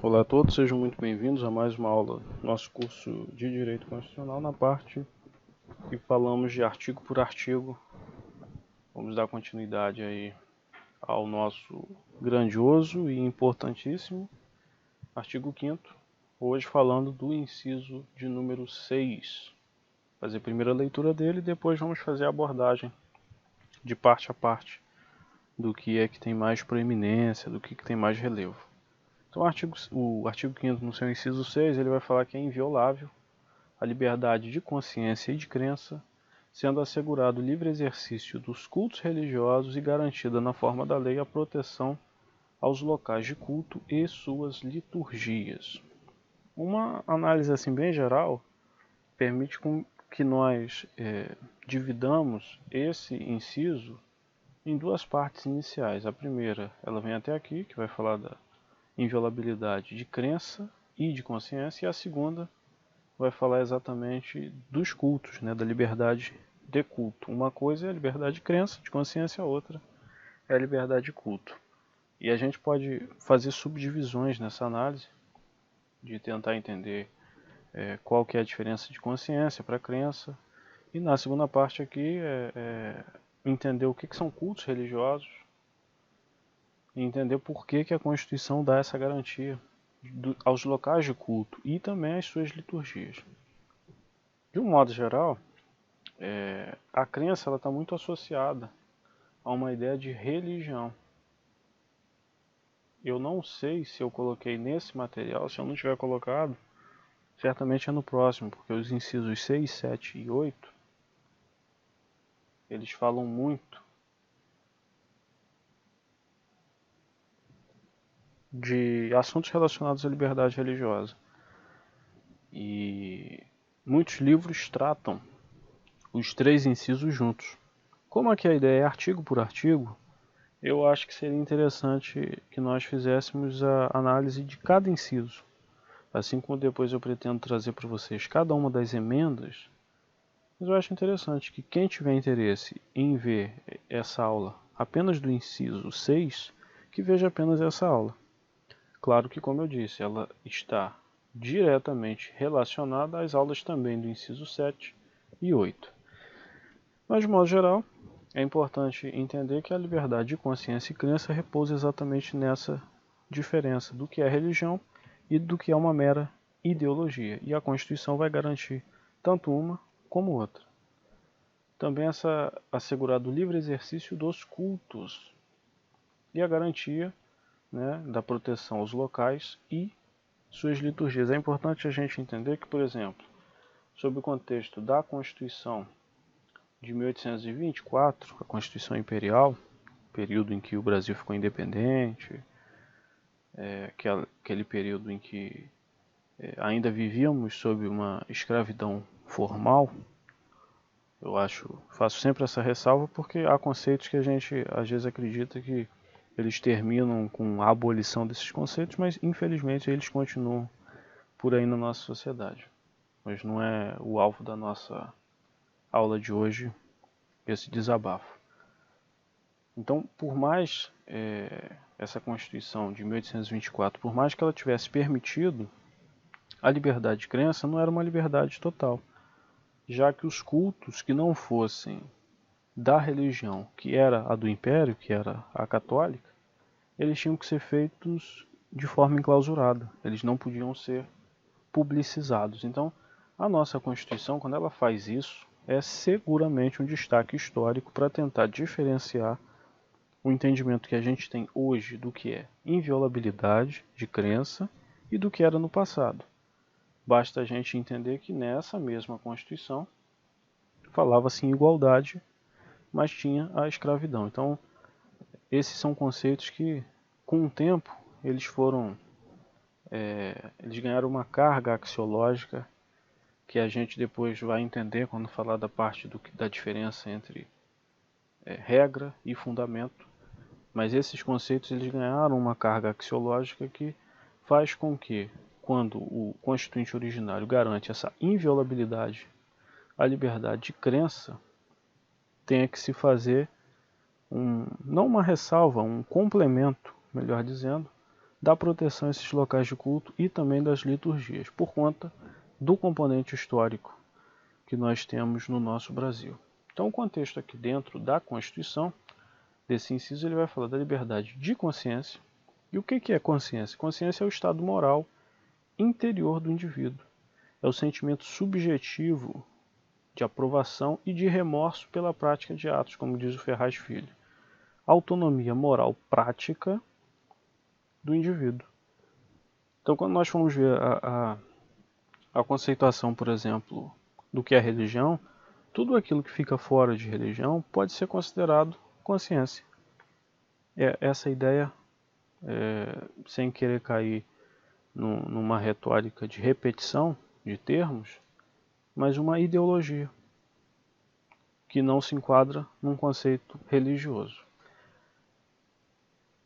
Olá a todos, sejam muito bem-vindos a mais uma aula do nosso curso de Direito Constitucional, na parte que falamos de artigo por artigo. Vamos dar continuidade aí ao nosso grandioso e importantíssimo artigo 5º, hoje falando do inciso de número 6. Fazer a primeira leitura dele e depois vamos fazer a abordagem de parte a parte do que é que tem mais proeminência, do que tem mais relevo. Então o artigo 5º, no seu inciso 6, ele vai falar que é inviolável a liberdade de consciência e de crença, sendo assegurado o livre exercício dos cultos religiosos e garantida na forma da lei a proteção aos locais de culto e suas liturgias. Uma análise assim bem geral permite que nós dividamos esse inciso em duas partes iniciais. A primeira, ela vem até aqui, que vai falar da inviolabilidade de crença e de consciência, e a segunda vai falar exatamente dos cultos, da liberdade de culto. Uma coisa é a liberdade de crença, de consciência, a outra é a liberdade de culto. E a gente pode fazer subdivisões nessa análise, de tentar entender qual que é a diferença de consciência para crença. E na segunda parte aqui entender o que são cultos religiosos, e entender por que a Constituição dá essa garantia aos locais de culto e também às suas liturgias. De um modo geral, a crença está muito associada a uma ideia de religião. Eu não sei se eu coloquei nesse material, se eu não tiver colocado, certamente é no próximo, porque os incisos 6, 7 e 8, eles falam muito de assuntos relacionados à liberdade religiosa. E muitos livros tratam os três incisos juntos. Como aqui a ideia é artigo por artigo, eu acho que seria interessante que nós fizéssemos a análise de cada inciso. Assim como depois eu pretendo trazer para vocês cada uma das emendas, mas eu acho interessante que quem tiver interesse em ver essa aula apenas do inciso 6, que veja apenas essa aula. Claro que, como eu disse, ela está diretamente relacionada às aulas também do inciso 7 e 8. Mas, de modo geral, é importante entender que a liberdade de consciência e crença repousa exatamente nessa diferença do que é religião e do que é uma mera ideologia. E a Constituição vai garantir tanto uma como outra. Também assegurado o livre exercício dos cultos e a garantia da proteção aos locais e suas liturgias. É importante a gente entender que, por exemplo, sob o contexto da Constituição de 1824, a Constituição Imperial, período em que o Brasil ficou independente, aquele período em que ainda vivíamos sob uma escravidão formal. Faço sempre essa ressalva porque há conceitos que a gente às vezes acredita que eles terminam com a abolição desses conceitos, mas infelizmente eles continuam por aí na nossa sociedade. Mas não é o alvo da nossa aula de hoje esse desabafo. Então, por mais essa Constituição de 1824, por mais que ela tivesse permitido a liberdade de crença, não era uma liberdade total, já que os cultos que não fossem da religião, que era a do Império, que era a católica, eles tinham que ser feitos de forma enclausurada, eles não podiam ser publicizados. Então, a nossa Constituição, quando ela faz isso, é seguramente um destaque histórico para tentar diferenciar o entendimento que a gente tem hoje do que é inviolabilidade de crença e do que era no passado. Basta a gente entender que nessa mesma Constituição falava-se em igualdade, mas tinha a escravidão. Então, esses são conceitos que, com o tempo, eles ganharam uma carga axiológica que a gente depois vai entender quando falar da parte da diferença entre regra e fundamento. Mas esses conceitos eles ganharam uma carga axiológica que faz com que, quando o Constituinte originário garante essa inviolabilidade, a liberdade de crença, tenha que se fazer não uma ressalva, um complemento, melhor dizendo, da proteção a esses locais de culto e também das liturgias, por conta do componente histórico que nós temos no nosso Brasil. Então, o contexto aqui dentro da Constituição, desse inciso, ele vai falar da liberdade de consciência. E o que é consciência? Consciência é o estado moral interior do indivíduo. É o sentimento subjetivo de aprovação e de remorso pela prática de atos, como diz o Ferraz Filho. Autonomia moral prática do indivíduo. Então, quando nós formos ver a conceituação, por exemplo, do que é religião, tudo aquilo que fica fora de religião pode ser considerado consciência. Essa ideia, sem querer cair numa retórica de repetição de termos, mas uma ideologia que não se enquadra num conceito religioso.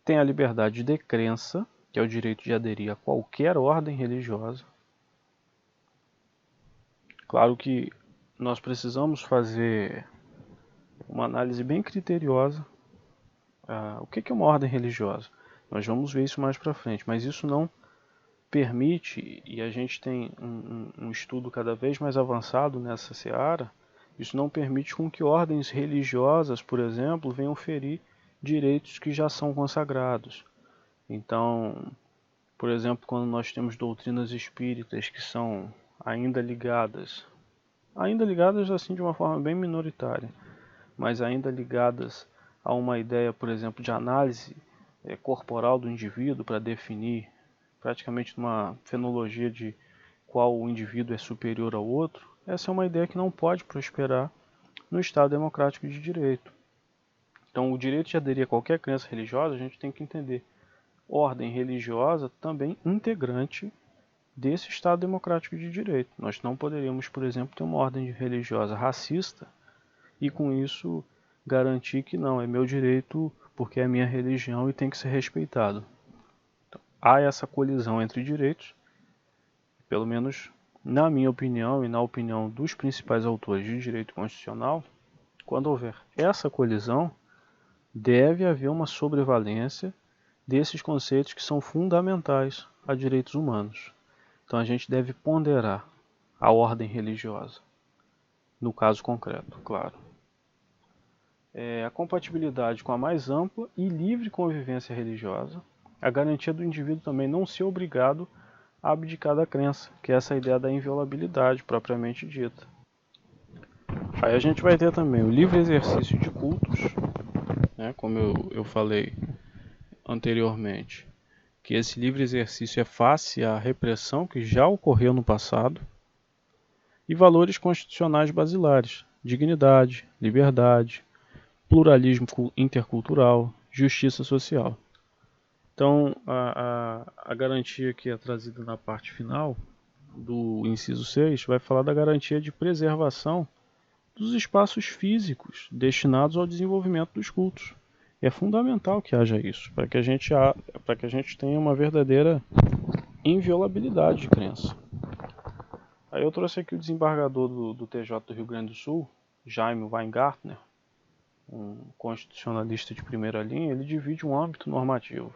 Tem a liberdade de crença, que é o direito de aderir a qualquer ordem religiosa. Claro que nós precisamos fazer uma análise bem criteriosa. O que é uma ordem religiosa? Nós vamos ver isso mais para frente, mas isso não permite, e a gente tem um estudo cada vez mais avançado nessa seara, isso não permite com que ordens religiosas, por exemplo, venham ferir direitos que já são consagrados. Então, por exemplo, quando nós temos doutrinas espíritas que são ainda ligadas assim de uma forma bem minoritária, mas ainda ligadas a uma ideia, por exemplo, de análise corporal do indivíduo para definir praticamente uma fenologia de qual o indivíduo é superior ao outro, essa é uma ideia que não pode prosperar no Estado democrático de direito. Então, o direito de aderir a qualquer crença religiosa, a gente tem que entender ordem religiosa também integrante desse Estado democrático de direito. Nós não poderíamos, por exemplo, ter uma ordem religiosa racista e com isso garantir que não, é meu direito porque é minha religião e tem que ser respeitado. Então, há essa colisão entre direitos, pelo menos na minha opinião e na opinião dos principais autores de direito constitucional, quando houver essa colisão, deve haver uma sobrevalência desses conceitos que são fundamentais a direitos humanos. Então a gente deve ponderar a ordem religiosa, no caso concreto, claro. A compatibilidade com a mais ampla e livre convivência religiosa, a garantia do indivíduo também não ser obrigado a abdicar da crença, que é essa ideia da inviolabilidade propriamente dita. Aí a gente vai ter também o livre exercício de cultos, né, como eu falei anteriormente, que esse livre exercício é face à repressão que já ocorreu no passado, e valores constitucionais basilares, dignidade, liberdade, pluralismo intercultural, justiça social. Então, a garantia que é trazida na parte final do inciso 6 vai falar da garantia de preservação dos espaços físicos destinados ao desenvolvimento dos cultos. É fundamental que haja isso, para que a gente tenha uma verdadeira inviolabilidade de crença. Aí eu trouxe aqui o desembargador do TJ do Rio Grande do Sul, Jaime Weingartner, um constitucionalista de primeira linha. Ele divide um âmbito normativo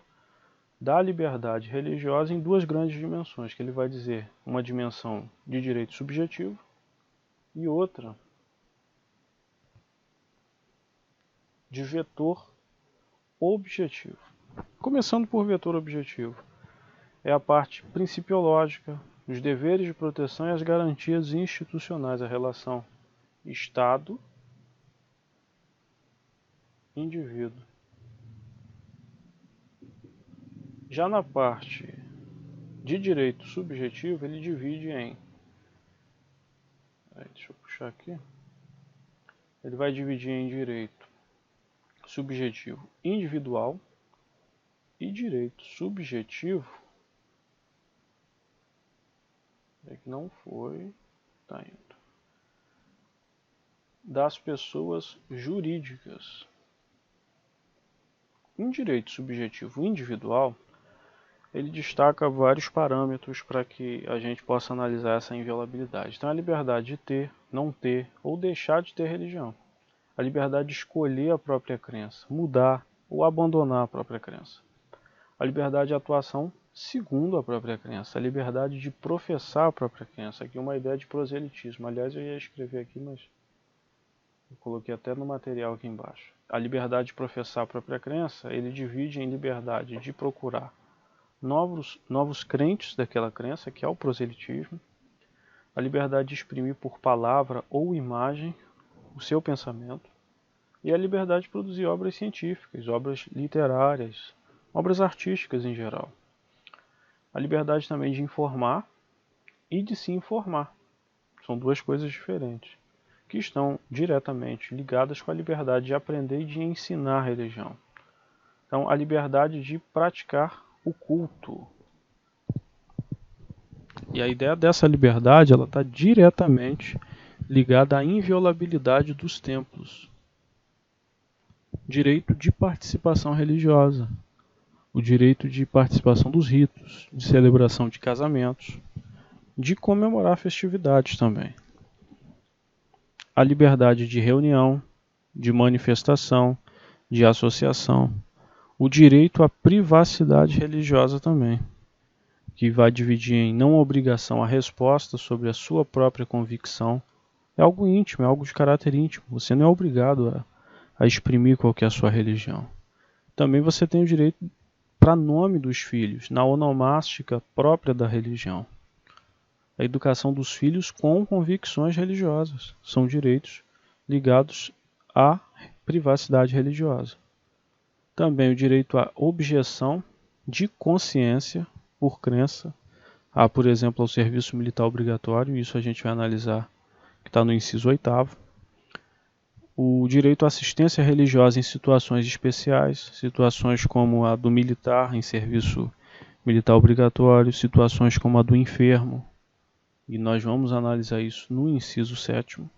da liberdade religiosa em duas grandes dimensões, que ele vai dizer uma dimensão de direito subjetivo e outra de vetor objetivo. Começando por vetor objetivo, é a parte principiológica, os deveres de proteção e as garantias institucionais, a relação Estado-indivíduo. Já na parte de direito subjetivo, ele divide em... Deixa eu puxar aqui. Ele vai dividir em direito subjetivo individual e direito subjetivo... É que não foi... Tá indo. Das pessoas jurídicas. Em direito subjetivo individual, ele destaca vários parâmetros para que a gente possa analisar essa inviolabilidade. Então, a liberdade de ter, não ter ou deixar de ter religião. A liberdade de escolher a própria crença, mudar ou abandonar a própria crença. A liberdade de atuação segundo a própria crença, a liberdade de professar a própria crença. Aqui uma ideia de proselitismo. Aliás, eu ia escrever aqui, mas eu coloquei até no material aqui embaixo. A liberdade de professar a própria crença, ele divide em liberdade de procurar novos crentes daquela crença, que é o proselitismo, a liberdade de exprimir por palavra ou imagem o seu pensamento, e a liberdade de produzir obras científicas, obras literárias, obras artísticas em geral. A liberdade também de informar e de se informar. São duas coisas diferentes, que estão diretamente ligadas com a liberdade de aprender e de ensinar a religião. Então, a liberdade de praticar o culto. E a ideia dessa liberdade ela está diretamente ligada à inviolabilidade dos templos. Direito de participação religiosa. O direito de participação dos ritos, de celebração de casamentos, de comemorar festividades também. A liberdade de reunião, de manifestação, de associação. O direito à privacidade religiosa também, que vai dividir em não obrigação à resposta sobre a sua própria convicção. É algo íntimo, é algo de caráter íntimo. Você não é obrigado a exprimir qual que é a sua religião. Também você tem o direito para nome dos filhos, na onomástica própria da religião. A educação dos filhos com convicções religiosas. São direitos ligados à privacidade religiosa. Também o direito à objeção de consciência por crença. Há, por exemplo, ao serviço militar obrigatório, isso a gente vai analisar, que está no inciso 8º. O direito à assistência religiosa em situações especiais, situações como a do militar em serviço militar obrigatório, situações como a do enfermo, e nós vamos analisar isso no inciso 7º.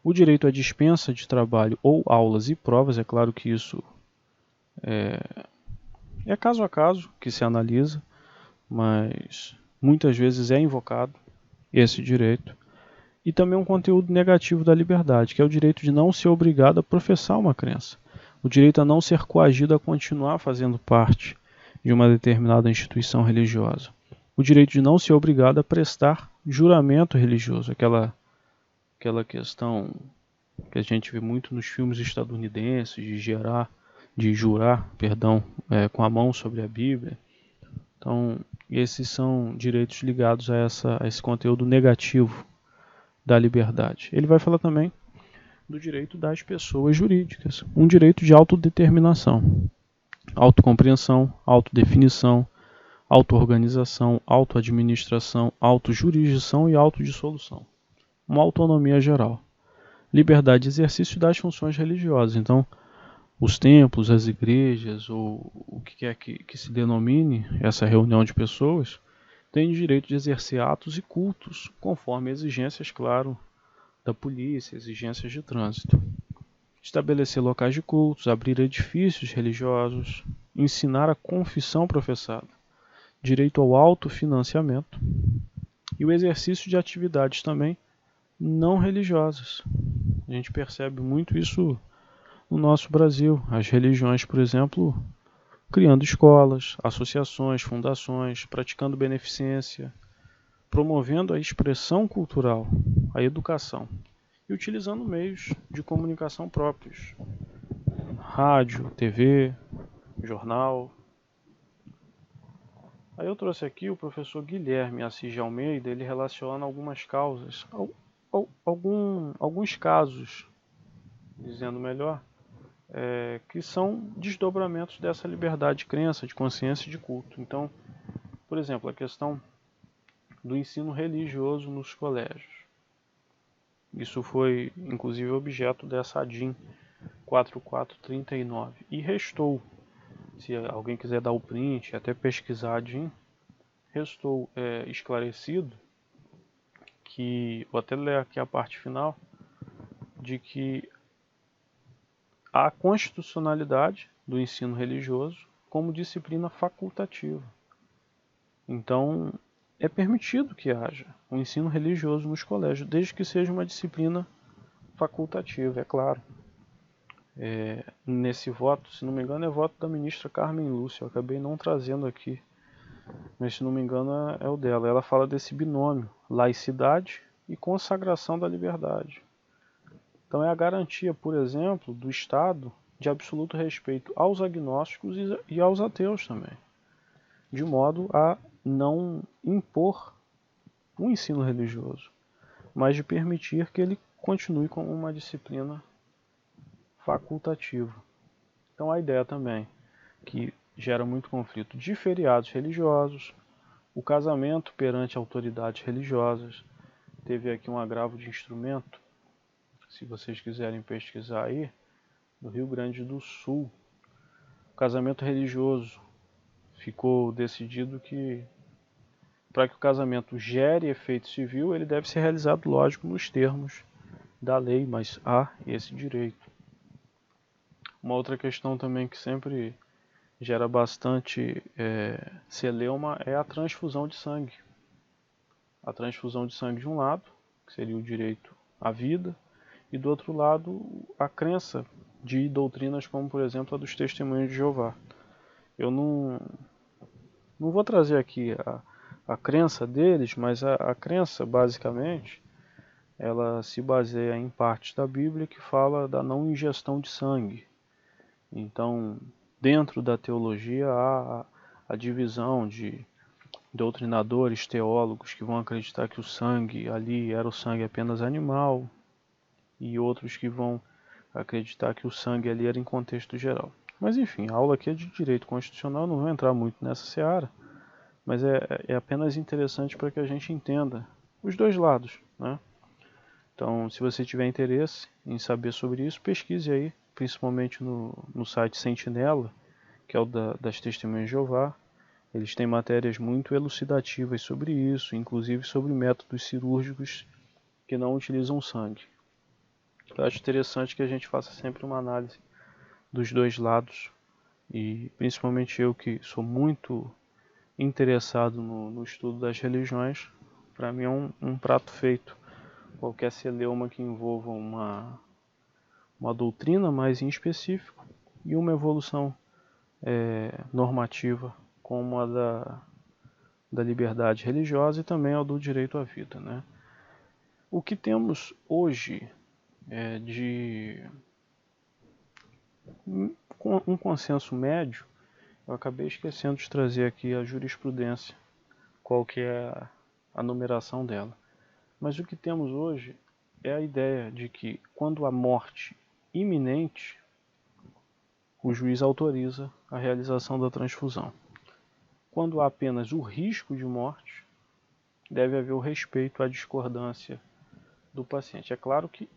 O direito à dispensa de trabalho ou aulas e provas, é claro que isso é caso a caso que se analisa, mas muitas vezes é invocado esse direito. E também um conteúdo negativo da liberdade, que é o direito de não ser obrigado a professar uma crença. O direito a não ser coagido a continuar fazendo parte de uma determinada instituição religiosa. O direito de não ser obrigado a prestar juramento religioso, aquela questão que a gente vê muito nos filmes estadunidenses, de jurar, com a mão sobre a Bíblia. Então, esses são direitos ligados a esse conteúdo negativo da liberdade. Ele vai falar também do direito das pessoas jurídicas, um direito de autodeterminação, autocompreensão, autodefinição, auto-organização, auto-administração, auto-jurisdição e autodissolução. Uma autonomia geral. Liberdade de exercício das funções religiosas. Então, os templos, as igrejas, ou o que quer que se denomine essa reunião de pessoas, têm direito de exercer atos e cultos, conforme exigências, claro, da polícia, exigências de trânsito. Estabelecer locais de cultos, abrir edifícios religiosos, ensinar a confissão professada, direito ao autofinanciamento e o exercício de atividades também não religiosas. A gente percebe muito isso no nosso Brasil. As religiões, por exemplo, criando escolas, associações, fundações, praticando beneficência, promovendo a expressão cultural, a educação e utilizando meios de comunicação próprios. Rádio, TV, jornal. Aí eu trouxe aqui o professor Guilherme Assis de Almeida, ele relaciona algumas causas, alguns casos, dizendo melhor, que são desdobramentos dessa liberdade de crença, de consciência e de culto. Então, por exemplo, a questão do ensino religioso nos colégios. Isso foi, inclusive, objeto dessa ADIM 4439. E restou, se alguém quiser dar o print, até pesquisar a ADIM, restou esclarecido que, vou até ler aqui a parte final, de que há constitucionalidade do ensino religioso como disciplina facultativa. Então, é permitido que haja um ensino religioso nos colégios, desde que seja uma disciplina facultativa, é claro. nesse voto, se não me engano é voto da ministra Carmen Lúcia, eu acabei não trazendo aqui, mas se não me engano é o dela. Ela fala desse binômio, laicidade e consagração da liberdade. Então é a garantia, por exemplo, do Estado de absoluto respeito aos agnósticos e aos ateus também, de modo a não impor um ensino religioso, mas de permitir que ele continue como uma disciplina facultativa. Então a ideia também, que gera muito conflito, de feriados religiosos, o casamento perante autoridades religiosas. Teve aqui um agravo de instrumento, se vocês quiserem pesquisar aí, no Rio Grande do Sul. O casamento religioso ficou decidido que para que o casamento gere efeito civil, ele deve ser realizado, lógico, nos termos da lei, mas há esse direito. Uma outra questão também que sempre gera bastante celeuma é a transfusão de sangue. A transfusão de sangue de um lado, que seria o direito à vida, e do outro lado a crença de doutrinas como, por exemplo, a dos Testemunhos de Jeová. Eu não vou trazer aqui a crença deles, mas a crença, basicamente, ela se baseia em partes da Bíblia que fala da não ingestão de sangue. Então, dentro da teologia há a divisão de doutrinadores, teólogos que vão acreditar que o sangue ali era o sangue apenas animal, e outros que vão acreditar que o sangue ali era em contexto geral. Mas enfim, a aula aqui é de direito constitucional, não vou entrar muito nessa seara, mas é apenas interessante para que a gente entenda os dois lados, né? Então, se você tiver interesse em saber sobre isso, pesquise aí, principalmente no site Sentinela, que é o das Testemunhas de Jeová. Eles têm matérias muito elucidativas sobre isso, inclusive sobre métodos cirúrgicos que não utilizam sangue. Eu acho interessante que a gente faça sempre uma análise dos dois lados, e principalmente eu que sou muito interessado no estudo das religiões, para mim é um prato feito. Qualquer celeuma que envolva uma doutrina mais em específico e uma evolução normativa como a da liberdade religiosa e também a do direito à vida, né? O que temos hoje de um consenso médio, eu acabei esquecendo de trazer aqui a jurisprudência, qual que é a numeração dela. Mas o que temos hoje é a ideia de que quando há morte iminente, o juiz autoriza a realização da transfusão. Quando há apenas o risco de morte, deve haver o respeito à discordância do paciente. É claro que,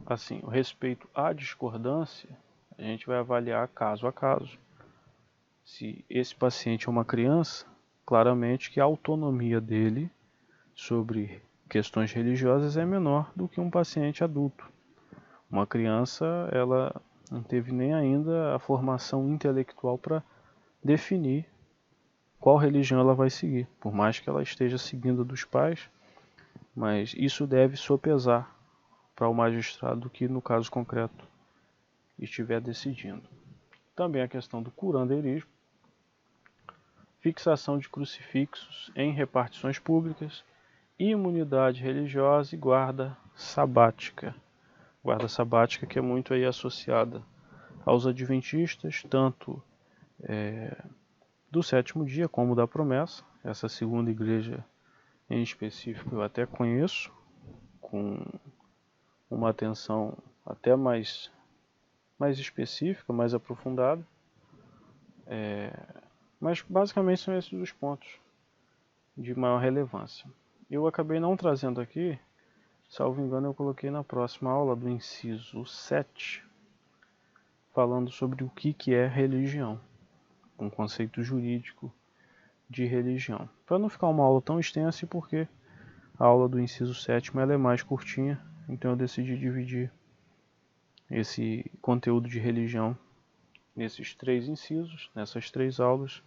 assim, o respeito à discordância, a gente vai avaliar caso a caso. Se esse paciente é uma criança, claramente que a autonomia dele sobre questões religiosas é menor do que um paciente adulto. Uma criança, ela não teve nem ainda a formação intelectual para definir qual religião ela vai seguir, por mais que ela esteja seguindo a dos pais, mas isso deve sopesar para o magistrado que, no caso concreto, estiver decidindo. Também a questão do curandeirismo, fixação de crucifixos em repartições públicas, imunidade religiosa e guarda sabática. Guarda sabática que é muito aí associada aos adventistas, tanto do sétimo dia como da promessa. Essa segunda igreja em específico eu até conheço, com uma atenção até mais específica, mais aprofundada. Mas basicamente são esses os pontos de maior relevância. Eu acabei não trazendo aqui, salvo engano eu coloquei na próxima aula do inciso 7, falando sobre o que é religião, um conceito jurídico de religião. Para não ficar uma aula tão extensa, porque a aula do inciso 7 ela é mais curtinha, então eu decidi dividir esse conteúdo de religião nesses 3 incisos, nessas 3 aulas,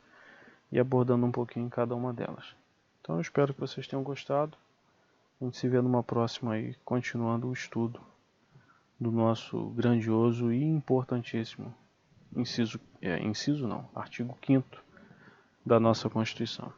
e abordando um pouquinho em cada uma delas. Então eu espero que vocês tenham gostado. A gente se vê numa próxima aí, continuando o estudo do nosso grandioso e importantíssimo inciso não, artigo 5º da nossa Constituição.